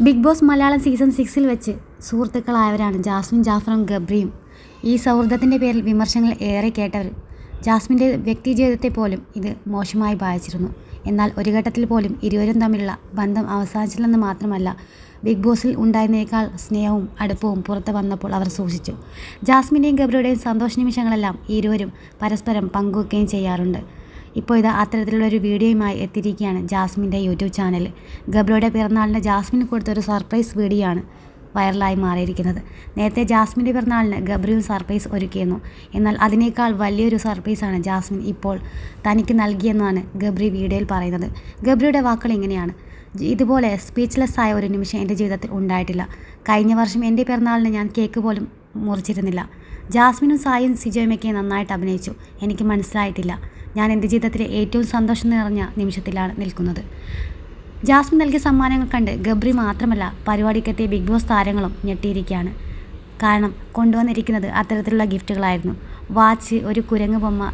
Big boss Malayalam season 6-ൽ വെച്ച് സുഹൃത്തുക്കളായവരാണ് Jasmine, ജാഫറും ഗബ്രിയും. ഈ സൗഹൃദത്തിൻ്റെ പേരിൽ വിമർശനങ്ങൾ ഏറെ കേട്ടവർ. ജാസ്മിൻ്റെ വ്യക്തിജീവിതത്തെ പോലും ഇത് മോശമായി ബാധിച്ചിരുന്നു. എന്നാൽ ഒരു ഘട്ടത്തിൽ പോലും ഇരുവരും തമ്മിലുള്ള ബന്ധം അവസാനിച്ചില്ലെന്ന് മാത്രമല്ല, ബിഗ് ബോസിൽ ഉണ്ടായിരുന്നേക്കാൾ സ്നേഹവും അടുപ്പവും പുറത്ത് വന്നപ്പോൾ അവർ സൂക്ഷിച്ചു. ജാസ്മിൻ്റെയും ഗബ്രിയുടെയും സന്തോഷ നിമിഷങ്ങളെല്ലാം ഇരുവരും പരസ്പരം പങ്കുവെക്കുകയും ചെയ്യാറുണ്ട്. ഇപ്പോൾ ഇത് അത്തരത്തിലുള്ളൊരു വീഡിയോയുമായി എത്തിയിരിക്കുകയാണ് ജാസ്മിൻ്റെ യൂട്യൂബ് ചാനൽ. ഗബ്രിയുടെ പിറന്നാളിന് ജാസ്മിന് കൊടുത്തൊരു സർപ്രൈസ് വീഡിയോ ആണ് വൈറലായി മാറിയിരിക്കുന്നത്. നേരത്തെ ജാസ്മിൻ്റെ പിറന്നാളിന് ഗബ്രിയും സർപ്രൈസ് ഒരുക്കിയിരുന്നു. എന്നാൽ അതിനേക്കാൾ വലിയൊരു സർപ്രൈസാണ് ജാസ്മിൻ ഇപ്പോൾ തനിക്ക് നൽകിയെന്നാണ് ഗബ്രി വീഡിയോയിൽ പറയുന്നത്. ഗബ്രിയുടെ വാക്കുകൾ ഇങ്ങനെയാണ്: ഇതുപോലെ സ്പീച്ച്ലെസ് ആയ ഒരു നിമിഷം എൻ്റെ ജീവിതത്തിൽ ഉണ്ടായിട്ടില്ല. കഴിഞ്ഞ വർഷം എൻ്റെ പിറന്നാളിന് ഞാൻ കേക്ക് പോലും മുറിച്ചിരുന്നില്ല. ജാസ്മിനും സായും സിജോയുമൊക്കെ നന്നായിട്ട് അഭിനയിച്ചു. എനിക്ക് മനസ്സിലായിട്ടില്ല. ഞാൻ എൻ്റെ ജീവിതത്തിലെ ഏറ്റവും സന്തോഷം നിറഞ്ഞ നിമിഷത്തിലാണ് നിൽക്കുന്നത്. ജാസ്മിൻ നൽകിയ സമ്മാനങ്ങൾ കണ്ട് ഗബ്രി മാത്രമല്ല, പരിപാടിക്കെത്തിയ ബിഗ് ബോസ് താരങ്ങളും ഞെട്ടിയിരിക്കുകയാണ്. കാരണം കൊണ്ടുവന്നിരിക്കുന്നത് അത്തരത്തിലുള്ള ഗിഫ്റ്റുകളായിരുന്നു. വാച്ച്, ഒരു കുരങ്ങ് ബൊമ്മ,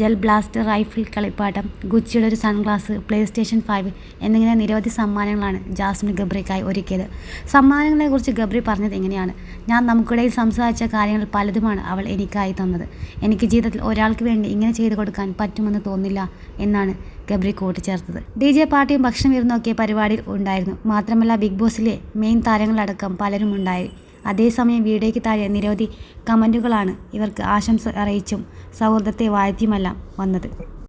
ജെൽ ബ്ലാസ്റ്റർ റൈഫിൾ കളിപ്പാട്ടം, ഗുച്ചിയുടെ ഒരു സൺഗ്ലാസ്, PlayStation 5 എന്നിങ്ങനെ നിരവധി സമ്മാനങ്ങളാണ് ജാസ്മിൻ ഗബ്രിക്കായി ഒരുക്കിയത്. സമ്മാനങ്ങളെക്കുറിച്ച് ഗബ്രി പറഞ്ഞത് എങ്ങനെയാണ്: ഞാൻ നമുക്കിടയിൽ സംസാരിച്ച കാര്യങ്ങൾ പലതുമാണ് അവൾ എനിക്കായി തന്നത്. എനിക്ക് ജീവിതത്തിൽ ഒരാൾക്ക് വേണ്ടി ഇങ്ങനെ ചെയ്തു കൊടുക്കാൻ പറ്റുമെന്ന് തോന്നില്ല എന്നാണ് ഗബ്രി കൂട്ടിച്ചേർത്തത്. DJ പാർട്ടിയും ഭക്ഷണം വിരുന്നൊക്കെ പരിപാടിയിൽ ഉണ്ടായിരുന്നു. മാത്രമല്ല, ബിഗ് ബോസിലെ മെയിൻ താരങ്ങളടക്കം പലരും ഉണ്ടായി. അതേസമയം വീഡിയോയ്ക്ക് താഴെ നിരവധി കമൻറ്റുകളാണ് ഇവർക്ക് ആശംസ അറിയിച്ചും സൗഹൃദത്തെ വാഴ്ത്തിയുമെല്ലാം വന്നത്.